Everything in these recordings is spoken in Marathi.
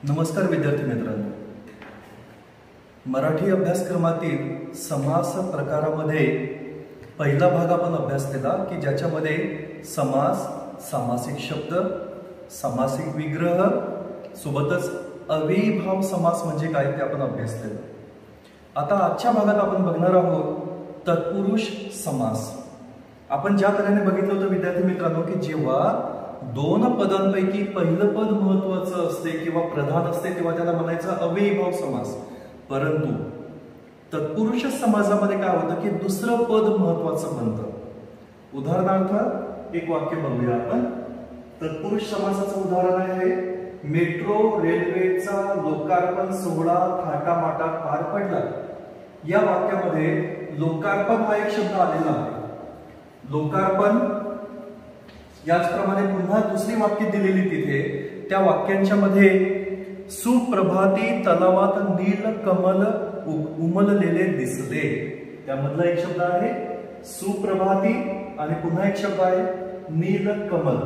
नमस्कार विद्यार्थी मित्रांनो, मराठी अभ्यासक्रमातील समास प्रकारामध्ये पहिला भाग आपण अभ्यासलेला की ज्याच्यामध्ये समास, सामासिक शब्द, सामासिक विग्रह सोबतच अव्ययीभाव समास म्हणजे काय ते आपण अभ्यासलेलं। आता आजच्या भागात आपण बघणार आहोत तत्पुरुष समास। आपण ज्या तऱ्हेने बघितलं होतं विद्यार्थी मित्रांनो की जेव्हा दोन पदांपैकी पहिलं पद महत्त्वाचं असते किंवा प्रधान असते तेव्हा त्याला म्हणायचं अव्ययीभाव समास। परंतु तत्पुरुष समासामध्ये काय होतं की दुसरं पद महत्त्वाचं बनतं। उदाहरणार्थ एक वाक्य बघूया आपण। तत्पुरुष समासाचं उदाहरण आहे, मेट्रो रेल्वेचा लोकार्पण सोहळा थाटामाटात पार पडला। या वाक्यामध्ये लोकार्पण हा एक शब्द आलेला आहे। लोकार्पण याचप्रमाणे पुन्हा दुसरी वाक्य दिलेली तिथे त्या वाक्यांच्या मध्ये सुप्रभाती तलावात नील कमल उमललेले दिसले, त्यामधला एक शब्द आहे सुप्रभाती आणि पुन्हा एक शब्द आहे नील कमल।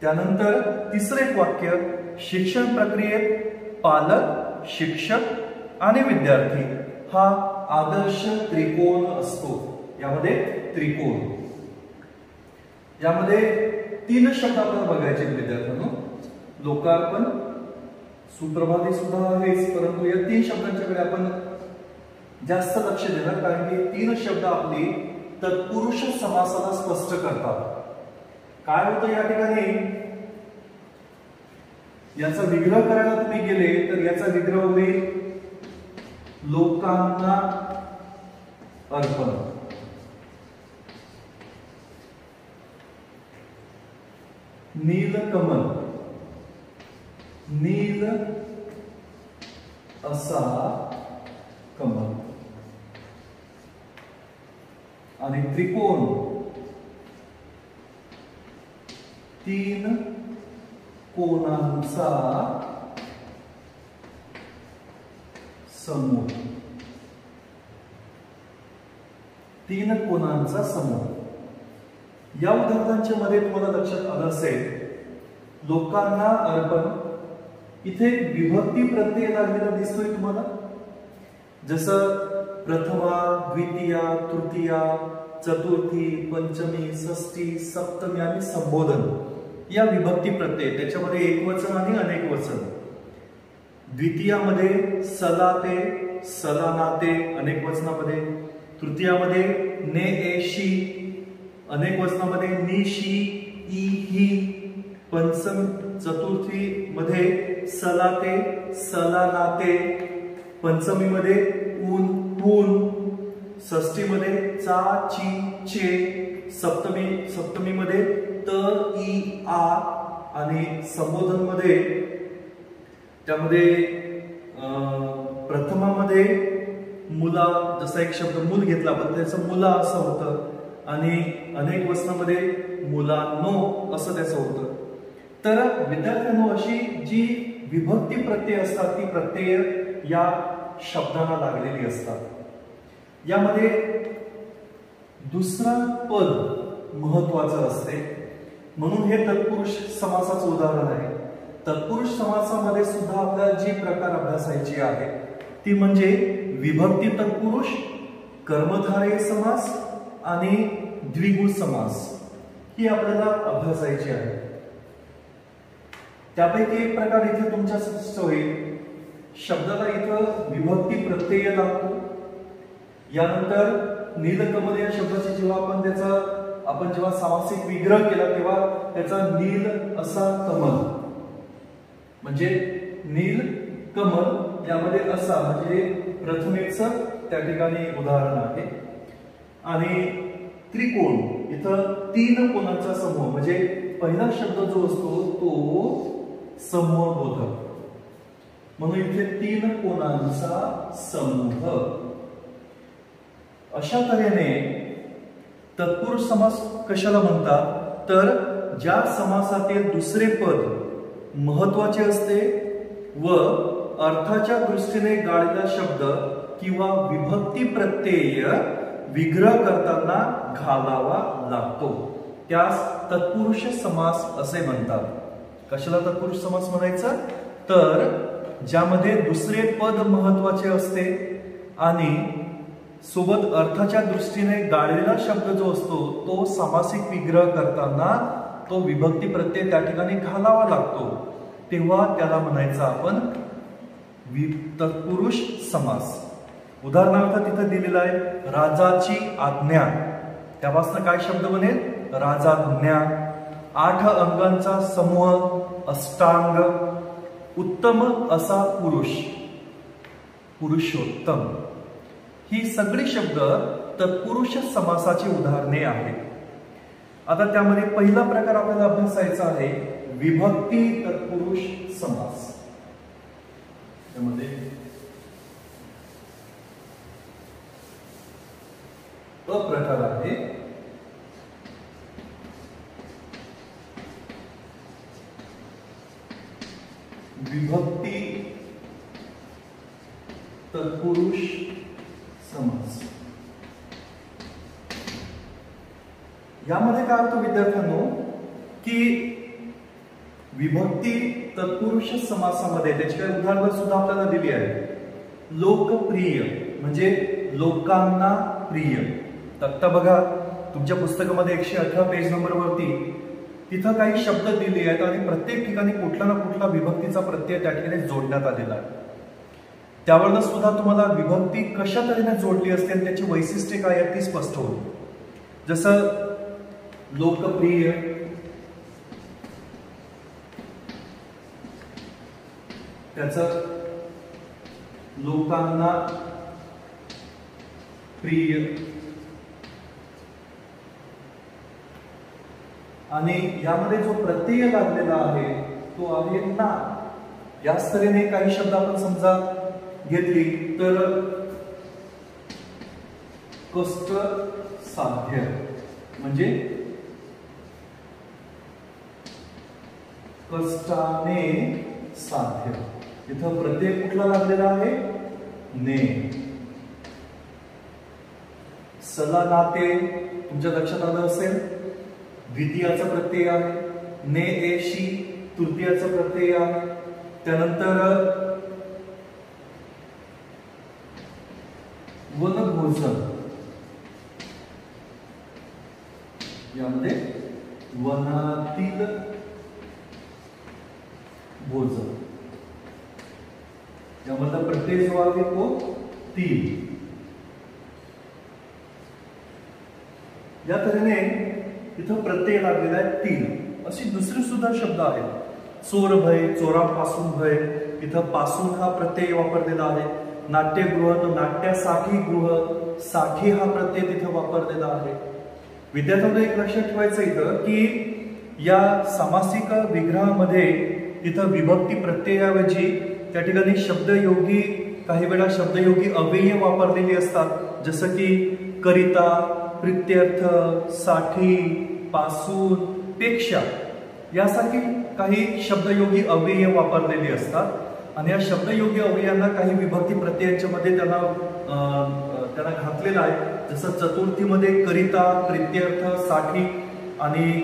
त्यानंतर तिसरे एक वाक्य, शिक्षण प्रक्रियेत पालक, शिक्षक आणि विद्यार्थी हा आदर्श त्रिकोण असतो। यामध्ये त्रिकोण, यामध्ये तीन शब्द आपल्याला बघायचे विद्यार्थ्यांनो। लोकार्पण, सुप्रभाती सुद्धा आहेच, परंतु या तीन शब्दांच्याकडे आपण जास्त लक्ष देणार कारण की तीन शब्द आपली तत्पुरुष समासाला स्पष्ट करतात। काय होतं या ठिकाणी, याचा विग्रह करायला तुम्ही गेले तर याचा विग्रह होईल लोकांना अर्पण। नीलकमल, नील असा कमल आणि त्रिकोण, तीन कोणांचा समूह, तीन कोणांचा समूह। या उदाहरणांच्या मध्ये तुम्हाला लक्षात आलं असेल लोकांना अर्पण, इथे विभक्ती प्रत्यय लागलेला दिसतोय तुम्हाला। जसं प्रथमा, द्वितीया, तृतीया, चतुर्थी, पंचमी, षष्ठी, सप्तमी आणि संबोधन या विभक्ती प्रत्यय, त्याच्यामध्ये एकवचन आणि अनेक वचन। द्वितीयामध्ये सलाते, सलानाते अनेक वचनामध्ये, तृतीयामध्ये ने एशी अनेक वचनामध्ये, निशी, ई ही, पंचम चतुर्थी मध्ये सलाते, सलानाते, पंचमी मध्ये ऊन, ऊन, षष्ठी मध्ये चा, ची, चे, सप्तमी मध्ये त, ई, आ आणि संबोधन मध्ये त्यामध्ये प्रथमामध्ये मुला, जसा एक शब्द मूल घेतला पण त्याचं मुला असं होतं आणि अनेक वचनामध्ये मुलांनो असं त्याचं होतं। तर विद्यार्थ्यांनो अशी जी विभक्ती प्रत्यय असतात ती प्रत्यय या शब्दांना लागलेली असतात। यामध्ये दुसरं पद महत्वाचं असते म्हणून हे तत्पुरुष समासाचं उदाहरण आहे। तत्पुरुष समासामध्ये सुद्धा आपल्याला जी प्रकार अभ्यासायची आहे ती म्हणजे विभक्ती तत्पुरुष, कर्मधारय समास आणि द्विगु समास ही आपल्याला अभ्यासायची आहे। त्यापैकी एक प्रकार इथे तुमच्या स्पष्ट होईल, शब्दाला इथं विभक्ती प्रत्यय लागतो। यानंतर नीलकमल या शब्दाची जेव्हा आपण जेव्हा सामासिक विग्रह केला तेव्हा त्याचा नील असा कमल म्हणजे नील कमल, यामध्ये असा म्हणजे प्रथमेचं त्या ठिकाणी उदाहरण आहे। आणि त्रिकोण, इथं तीन कोणांचा समूह म्हणजे पहिला शब्द जो असतो तो समूह बोधक, म्हणून इथे तीन कोणांचा समूह। अशा तऱ्हेने तत्पुरुष समास कशाला म्हणतात तर ज्या समासातील दुसरे पद महत्वाचे असते व अर्थाच्या दृष्टीने गाळलेला शब्द किंवा विभक्ती प्रत्यय विग्रह करताना घालावा लागतो, त्यास तत्पुरुष समास असे म्हणतात। कशाला तत्पुरुष समास म्हणायचं तर ज्यामध्ये दुसरे पद महत्वाचे असते आणि सोबत अर्थाच्या दृष्टीने गाळलेला शब्द जो असतो तो सामासिक विग्रह करताना तो विभक्ती प्रत्यय त्या ठिकाणी घालावा लागतो, तेव्हा त्याला म्हणायचं आपण तत्पुरुष समास. उदाहरणार्थ तिथे दिलेला आहे राजाची आज्ञा, त्यापासून काय शब्द बनेल? राजाज्ञा. 8 अंगांचा समूह अष्टांग. उत्तम असा पुरुष, पुरुषोत्तम. ही सगळी शब्द तत्पुरुष समासाची उदाहरणे आहेत. आता त्यामध्ये पहिला प्रकार आपल्याला अभ्यासायचा आहे विभक्ती तत्पुरुष समास. त्यामध्ये प्रकार आहे विभक्ती तत्पुरुष समास. यामध्ये काय होतं विद्यार्थ्यांनो की विभक्ती तत्पुरुष समासामध्ये त्याची काही उदाहरणं सुद्धा आपल्याला दिली आहे. लोकप्रिय म्हणजे लोकांना प्रिय. आता बघा तुमच्या पुस्तकामध्ये 118 पेज नंबर वरती तिथं काही शब्द दिले आहेत आणि प्रत्येक ठिकाणी कुठला ना कुठला विभक्तीचा प्रत्यय त्या ठिकाणी जोडण्यात आलेला आहे. त्यावरनं सुद्धा तुम्हाला विभक्ती कशा तऱ्हेने जोडली असते आणि त्याची वैशिष्ट्ये काय आहेत ती स्पष्ट होईल. जसं लोकप्रिय, त्याचं लोकांना प्रिय आणि यामध्ये जो प्रत्यय लागलेला आहे तो आहे ना. याच तऱ्हेने काही शब्द आपण समजा घेतली तर कष्ट साध्य म्हणजे कष्टाने साध्य. इथं प्रत्यय कुठला लागलेला आहे? ने. सलानाते तुमच्या लक्षात आलं असेल द्वितीयाचा प्रत्यय आहे. ने एशी तृतीयाचा प्रत्यय आहे. त्यानंतर वनभोजन, यामध्ये वनातील भोजन, यामधला प्रत्यय जो आहे तो तील. या तऱ्हेने इथं प्रत्यय लागलेला आहे तील. अशी दुसरी सुद्धा शब्द आहेत. चोर भय, चोरापासून भय, इथं पासून हा प्रत्यय वापरलेला आहे. नाट्यगृह तर नाट्यासाठी गृह, साठी हा प्रत्यय तिथं वापरलेला आहे. विद्यार्थ्यांना एक लक्षात ठेवायचं इथं की या सामासिक विग्रहामध्ये इथं विभक्ती प्रत्ययाऐवजी त्या ठिकाणी शब्दयोगी, काही वेळा शब्दयोगी अव्यय वापरलेली असतात. जसं की करिता, प्रित्यर्थ, साठी, पासून, पेक्षा यासारखी काही शब्दयोगी अव्यय वापरलेली असतात. आणि या शब्दयोगी अव्ययांना काही विभक्ती प्रत्ययांच्या मध्ये त्यांना घातलेला आहे. जसं चतुर्थीमध्ये करिता, प्रित्यर्थ, साठी आणि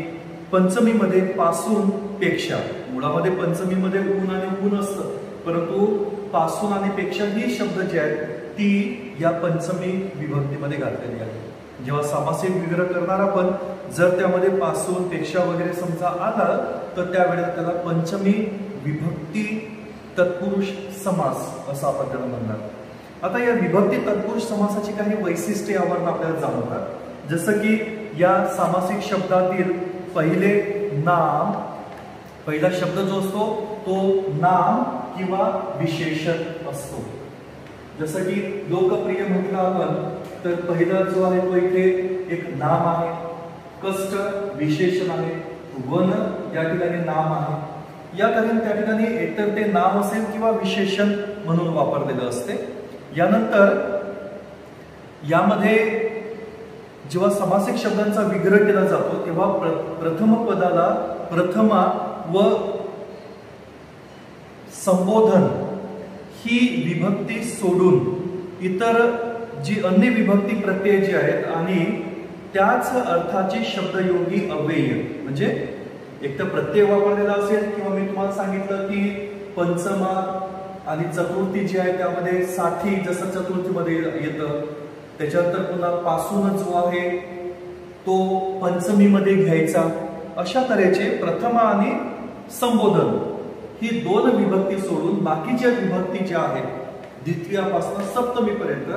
पंचमीमध्ये पासून, पेक्षा. मुळामध्ये पंचमीमध्ये ऊन आणि ऊन असतं, परंतु पासून आणि पेक्षा ही शब्द जे आहेत ती या पंचमी विभक्तीमध्ये घातलेली आहे. जेव्हा सामासिक विग्रह करणार आपण जर त्यामध्ये पासून, पेक्षा वगैरे समजा आला तर त्यावेळेला त्याला पंचमी विभक्ती तत्पुरुष समास असं आपण त्याला म्हणणार. आता या विभक्ती तत्पुरुष समासाची काही वैशिष्ट्ये यावरून आपल्याला जाणवतात. जसं की या सामासिक शब्दातील पहिले नाम, पहिला शब्द जो असतो तो नाम किंवा विशेषण असतो. जसं की लोकप्रिय म्हटलं आपण तर पहिला जो आहे तो इथे एक नाम आहे. कष्ट विशेषण आहे. वन या ठिकाणी नाम आहे. या त्या ठिकाणी एकतर ते नाम असेल किंवा विशेषण म्हणून वापरलेलं असते. यानंतर यामध्ये जेव्हा समासिक शब्दांचा विग्रह केला जातो तेव्हा प्रथम पदाला प्रथमा व संबोधन ही विभक्ती सोडून इतर जी अन्य विभक्ती प्रत्यय जी आहेत आणि त्याच अर्थाचे शब्दयोगी अव्यय म्हणजे एक तर प्रत्यय वापरलेला असेल किंवा मी तुम्हाला सांगितलं की पंचमा आणि चतुर्थी जी आहे त्यामध्ये साठी जसं चतुर्थीमध्ये येतं, त्याच्यानंतर पुन्हा पासून जो आहे तो पंचमीमध्ये घ्यायचा. अशा तऱ्हेचे प्रथमा आणि संबोधन ही दोन विभक्ती सोडून बाकीच्या विभक्ती ज्या आहेत द्वितीयापासून सप्तमीपर्यंत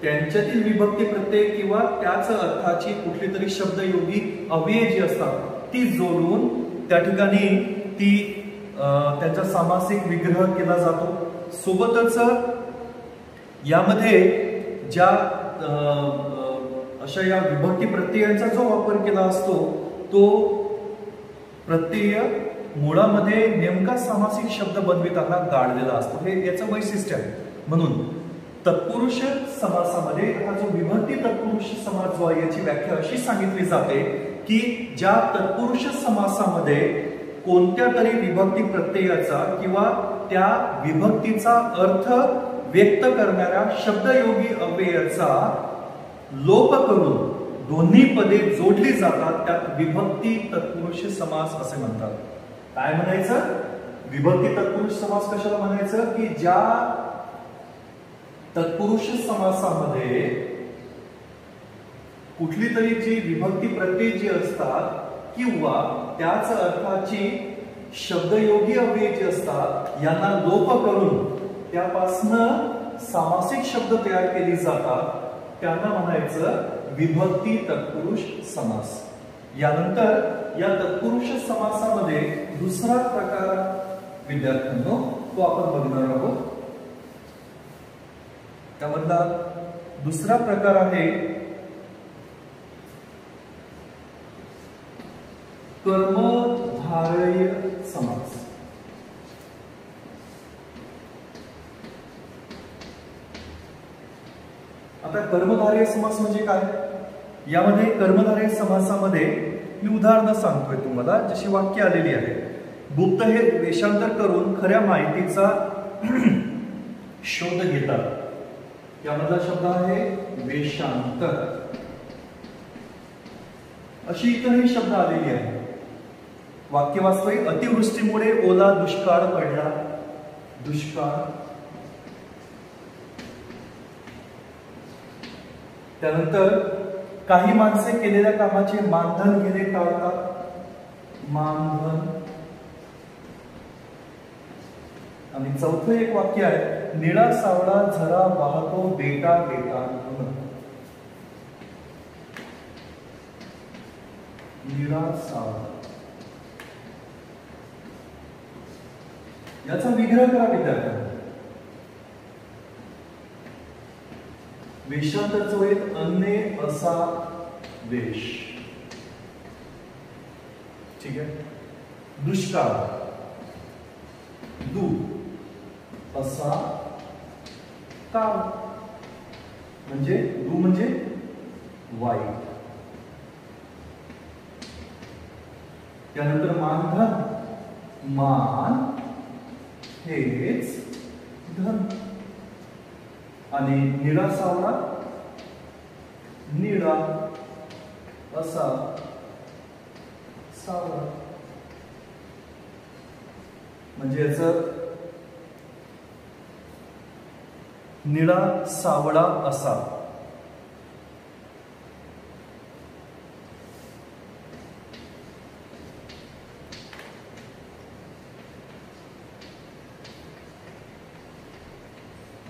त्यांच्यातील विभक्ती प्रत्यय किंवा त्याच अर्थाची कुठली तरी शब्दयोगी अव्यय जी असतात ती जोडून त्या ठिकाणी ती त्यांचा सामासिक विग्रह केला जातो. सोबतच यामध्ये ज्या अशा या विभक्ती प्रत्ययांचा जो वापर केला असतो तो प्रत्यय मुळामध्ये नेमका सामासिक शब्द बनविताना गाळलेला असतो. हे याचं वैशिष्ट्य आहे. म्हणून तत्पुरुष समासामध्ये हा जो विभक्ती तत्पुरुष समास जो आहे याची व्याख्या अशी सांगितली जाते की ज्या तत्पुरुष समासामध्ये कोणत्या तरी विभक्ती प्रत्ययाचा किंवा त्या विभक्तीचा अर्थ व्यक्त करणाऱ्या शब्दयोगी अव्ययाचा लोप करून दोन्ही पदे जोडली जातात त्यात विभक्ती तत्पुरुष समास असे म्हणतात. काय म्हणायचं? विभक्ती तत्पुरुष समास कशाला म्हणायचं की ज्या तत्पुरुष समासामध्ये कुठली तरी जी विभक्ती प्रत्यय जी असतात किंवा त्याच अर्थाची शब्दयोगी अव्यय जे असतात यांना लोप करून त्यापासनं सामासिक शब्द तयार केली जातात त्यांना म्हणायचं विभक्ती तत्पुरुष समास. यानंतर या तत्पुरुष समासामध्ये दुसरा प्रकार विद्यार्थ्यांनो तो आपण बघणार आहोत. त्यामधला दुसरा प्रकार आहे कर्मधारय समास. आता कर्मधारय समास म्हणजे काय? यामध्ये कर्मधारय समासामध्ये मी उदाहरण सांगतोय तुम्हाला जशी वाक्य आलेली आहे. गुप्त हे वेषांतर करून खऱ्या माहितीचा शोध घेतात. यामधला शब्द आहे वेषांतर. अशी इतरही शब्द आलेली आहे. वाक्य वास्तविक अतिवृष्टीमुळे ओला दुष्काळ पडला. दुष्काळ. त्यानंतर काही माणसे केलेल्या कामाचे मानधन घेणे टाळतात. मानधन. आणि चौथं एक वाक्य आहे निळा सावळा झरा वाहतो बेटा बेटा. निळा सावळा याचा विग्रह करा विद्यार्थ्यांना. वेषांतरचं वेद अन्य असा वेश. ठीक आहे. दुष्काळ. दू असा काळ म्हणजे दू म्हणजे वाईट. त्यानंतर मानधन. मान हेच धन. आणि निळा सावळा. निळा असा सावळा म्हणजे याचं निळा सावळा असा.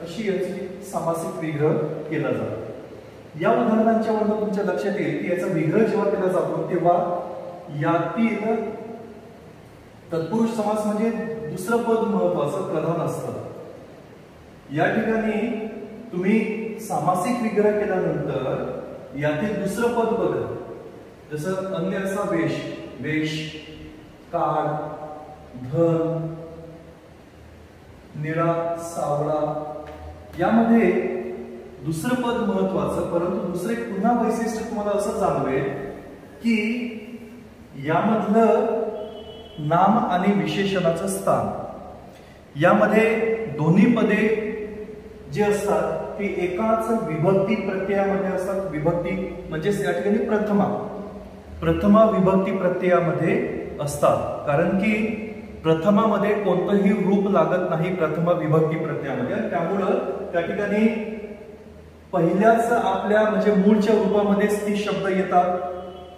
अशी याची सामासिक विग्रह केला जातो. या उदाहरणांच्या वरून तुमच्या लक्षात येईल की याचा विग्रह जेव्हा केला जातो तेव्हा यातील तत्पुरुष समास म्हणजे दुसरं पद महत्वाचं प्रधान असतं. या ठिकाणी तुम्ही सामासिक विग्रह केल्यानंतर यातील दुसरं पद बघा. जसं अन्य असा वेश. वेश. काळ. धन. निळा सावळा. यामध्ये दुसरं पद महत्वाचं परंतु दुसरे पुन्हा वैशिष्ट्य तुम्हाला असं जाणवेल की यामधलं नाम आणि विशेषणाचं स्थान. यामध्ये दोन्ही पदे जे असतात ती एकाच विभक्ती प्रत्ययामध्ये असतात. विभक्ती म्हणजे या ठिकाणी प्रथमा विभक्ती प्रत्ययामध्ये असतात. कारण की प्रथमामध्ये कोणतंही रूप लागत नाही प्रथमा विभक्ती प्रत्ययामध्ये, त्यामुळं त्या ठिकाणी पहिल्याच आपल्या म्हणजे मूळच्या रूपामध्येच ती शब्द येतात.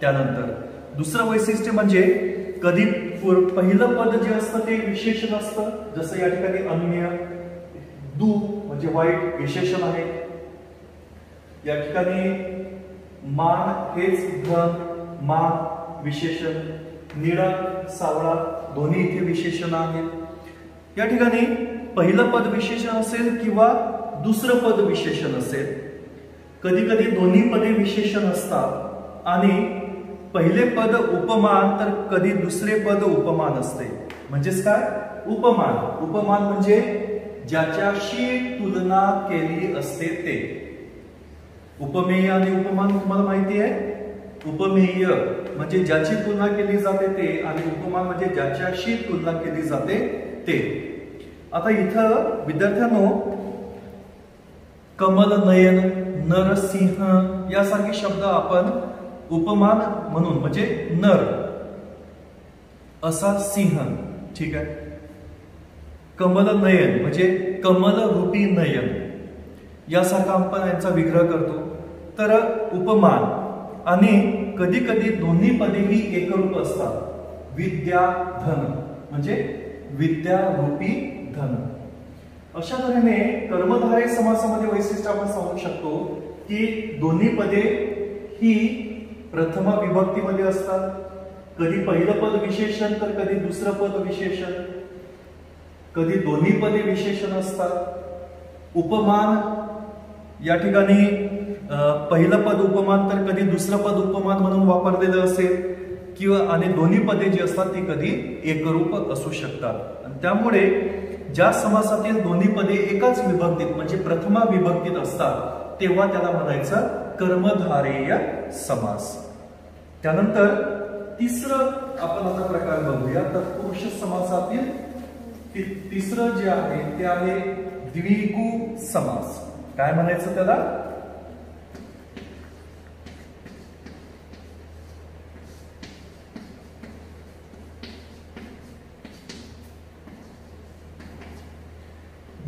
त्यानंतर दुसरं वैशिष्ट्य म्हणजे कधी पहिलं पद जे असतं ते विशेषण असतं, जसं या ठिकाणी अन्य, दू म्हणजे वाईट विशेषण आहे. या ठिकाणी मान हेच धन, मान विशेषण, निळा सावळा दोन्ही इथे विशेषण आहेत. या ठिकाणी पहिलं पद विशेषण असेल किंवा दुसरं पद विशेषण असेल. कधी कधी दोन्ही पदे विशेषण असतात आणि पहिले पद उपमान तर कधी दुसरे पद उपमान असते. म्हणजेच काय उपमान, उपमान म्हणजे ज्याच्याशी तुलना केली असते ते. उपमेय आणि उपमान तुम्हाला माहिती आहे. उपमेय म्हणजे ज्याची तुलना केली जाते ते आणि उपमान म्हणजे ज्याच्याशी तुलना केली जाते ते. आता इथं विद्यार्थ्यांनो कमल नयन, नरसिंह यासारखे शब्द आपण उपमान म्हणून म्हणजे नर असा सिंह, ठीक आहे. कमल नयन म्हणजे कमल रूपी नयन यासारखा आपण यांचा विग्रह करतो. तर उपमान आणि कधी कधी दोन्ही पदेही एकरूप असतात. विद्या धन म्हणजे विद्या रूपी धन. अशा तऱ्हेने कर्मधारय समासामध्ये वैशिष्ट्य आपण सांगू शकतो की दोन्ही पदे ही प्रथमा विभक्तीमध्ये असतात. कधी पहिलं पद विशेषण तर कधी दुसरं पद विशेषण, कधी दोन्ही पदे विशेषण असतात. उपमान या ठिकाणी पहिलं पद उपमान तर कधी दुसरं पद उपमान म्हणून वापरलेलं असेल किंवा आणि दोन्ही पदे जी असतात ती कधी एकरूप असू शकतात. आणि त्यामुळे ज्या समासातील दोन्ही पदे एकाच विभक्तीत म्हणजे प्रथमा विभक्तीत असतात तेव्हा त्याला म्हणायचं कर्मधारेय समास. त्यानंतर तिसरं आपण आता प्रकार बघूया. तत्पुरुष समासातील तिसरं जे आहे ते आहे द्विगु समास. काय म्हणायचं त्याला?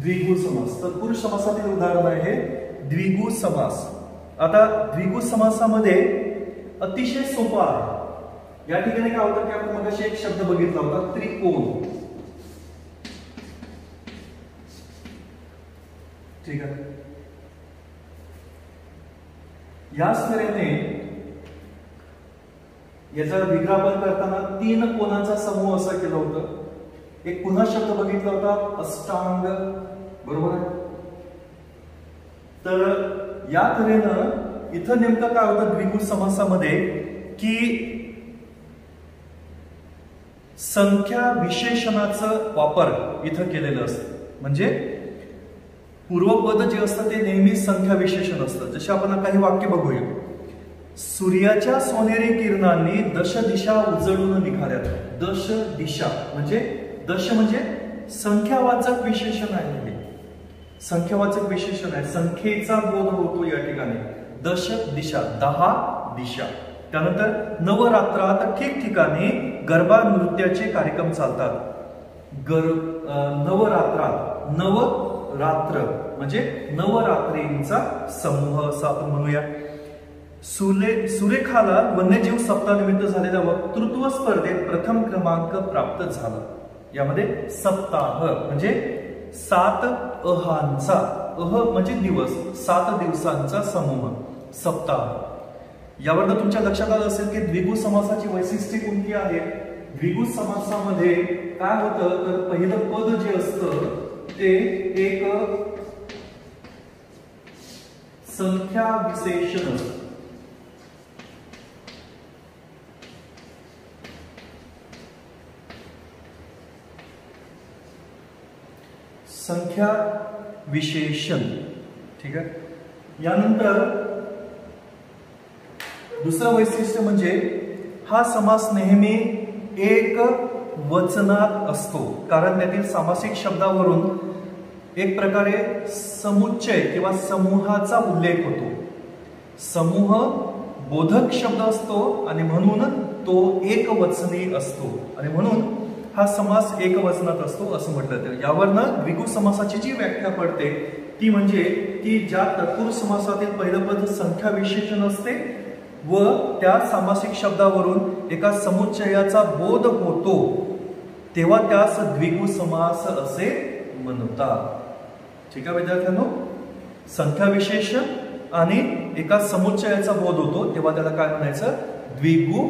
द्विगु समास. तत्पुरुष समासातील उदाहरण आहे द्विगु समास. आता द्विगु समासामध्ये अतिशय सोपा आहे. या ठिकाणी काय होतं की आपण मगाशी एक शब्द बघितला होता त्रिकोण, ठीक आहे. याच तऱ्हेने याचा विग्रह आपण करताना तीन कोणाचा समूह असं केलं होतं. एक पुन्हा शब्द बघितला होता अष्टांग, बरोबर आहे. तर या तऱ्हेनं इथं नेमकं काय होतं द्विगु समासामध्ये की संख्या विशेषणाचं वापर इथं केलेलं असतं. म्हणजे पूर्वपद जे असतं ते नेहमी संख्या विशेषण असतं. जसे आपण काही वाक्य बघूया. सूर्याच्या सोनेरी किरणांनी दश दिशा उजळून निघाल्यात. दश दिशा म्हणजे दश म्हणजे संख्यावाचक विशेषण आहे. संख्यावाचक विशेषण आहे. संख्येचा बोध होतो या ठिकाणी. दश दिशा 10 दिशा. त्यानंतर नवरात्रात ठिकठिकाणी गरबा नृत्याचे कार्यक्रम चालतात. नवरात्रात, नवरात्र म्हणजे नवरात्रींचा समूह असं आपण म्हणूया. सुरेखाला वन्यजीव सप्ताहानिमित्त झालेल्या वक्तृत्व स्पर्धेत प्रथम क्रमांक प्राप्त झाला. यामध्ये सप्ताह म्हणजे 7 अहांचा, अह म्हणजे दिवस, 7 दिवसांचा समूह सप्ताह. यावर तुमच्या लक्षात आलं असेल की द्विगु समासाची वैशिष्ट्ये कोणती आहेत. द्विगु समासामध्ये काय होतं तर पहिलं पद जे असतं ते एक संख्या विशेषण असतं. संख्या विशेषण, ठीक आहे. यानंतर दुसरं वैशिष्ट्य म्हणजे हा समास नेहमी एक वचनात असतो. कारण त्यातील सामासिक शब्दावरून एक प्रकारे समुच्चय किंवा समूहाचा उल्लेख होतो. समूह बोधक शब्द असतो आणि म्हणून तो एकवचनी असतो आणि म्हणून हा समास एकवचनात असतो असं म्हटलं तर यावरनं द्विगु समासाची जी व्याख्या पडते ती म्हणजे की ज्या तत्पुरुष समासातील पहिलं पद संख्या विशेषण असते व त्या सामासिक शब्दावरून एका समुच्चयाचा बोध होतो तेव्हा त्यास द्विगु समास असे म्हणतात. ठीक आहे विद्यार्थ्यांनो, संख्या विशेषण आणि एका समुच्चयाचा बोध होतो तेव्हा त्याला काय म्हणायचं, द्विगु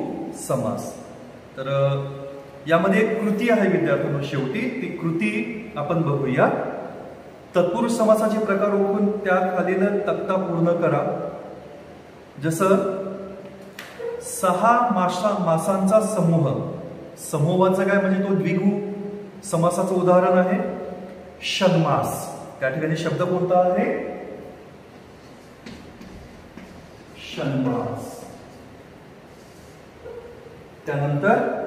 समास. तर यामध्ये एक कृती आहे विद्यार्थ्यांनो, शेवटी ती कृती आपण बघूया. तत्पुरुष समासाचे प्रकार ओळखून त्या खालील तक्ता पूर्ण करा. जसं 6 मासांचा समूह, समूहाचं काय म्हणजे तो द्विगु समासाचं उदाहरण आहे षण्मास. त्या ठिकाणी शब्द कोणता आहे, षण्मास. त्यानंतर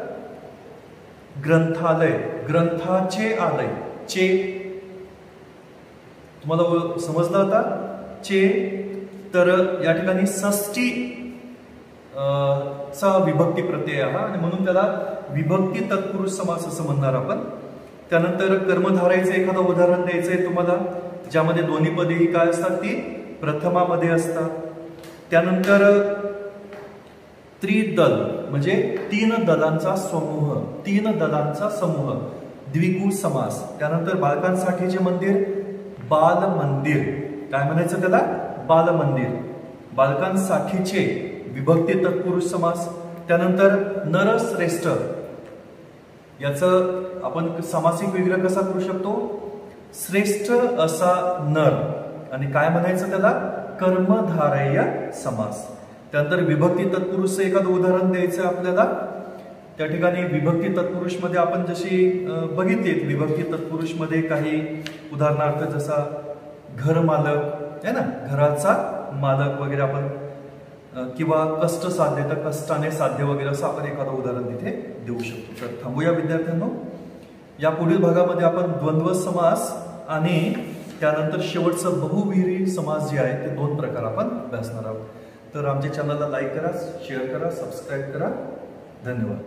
ग्रंथालय, ग्रंथाचे आलय, चे तुम्हाला समजलं आता चे. तर या ठिकाणी षष्ठी चा विभक्ती प्रत्यय आहे आणि म्हणून त्याला विभक्ती तत्पुरुष समास असं म्हणणार आपण. त्यानंतर कर्मधारयाचं एखादं उदाहरण द्यायचंय तुम्हाला ज्यामध्ये दोन्ही पदे ही काय असतात, ती प्रथमामध्ये असतात. त्यानंतर त्रिदल म्हणजे 3 दलांचा समूह, 3 दलांचा समूह, द्विगु समास. त्यानंतर बालकांसाठीचे मंदिर, बाल मंदिर, काय म्हणायचं त्याला, बाल मंदिर. बालकांसाठीचे विभक्ती तत्पुरुष समास. त्यानंतर नरश्रेष्ठ, याचं आपण सामासिक विग्रह कसा करू शकतो, श्रेष्ठ असा नर, आणि काय म्हणायचं त्याला, कर्मधारय समास. त्यानंतर विभक्ती तत्पुरुष एखादं उदाहरण द्यायचं आपल्याला. त्या ठिकाणी विभक्ती तत्पुरुष मध्ये आपण जशी बघितली, विभक्ती तत्पुरुष मध्ये काही उदाहरणार्थ जसा घर मालक आहे ना, घराचा मालक वगैरे आपण, किंवा कष्ट साध्य तर कष्टाने साध्य वगैरे असं आपण एखादं उदाहरण तिथे देऊ शकतो. तर थांबूया विद्यार्थ्यांनो. या पुढील भागामध्ये आपण द्वंद्व समास आणि त्यानंतर शेवटचं बहुव्रीही समास जे आहे ते 2 प्रकार आपण अभ्यासणार आहोत. तर आमच्या चॅनलला लाईक करा, शेअर करा, सबस्क्राईब करा. धन्यवाद.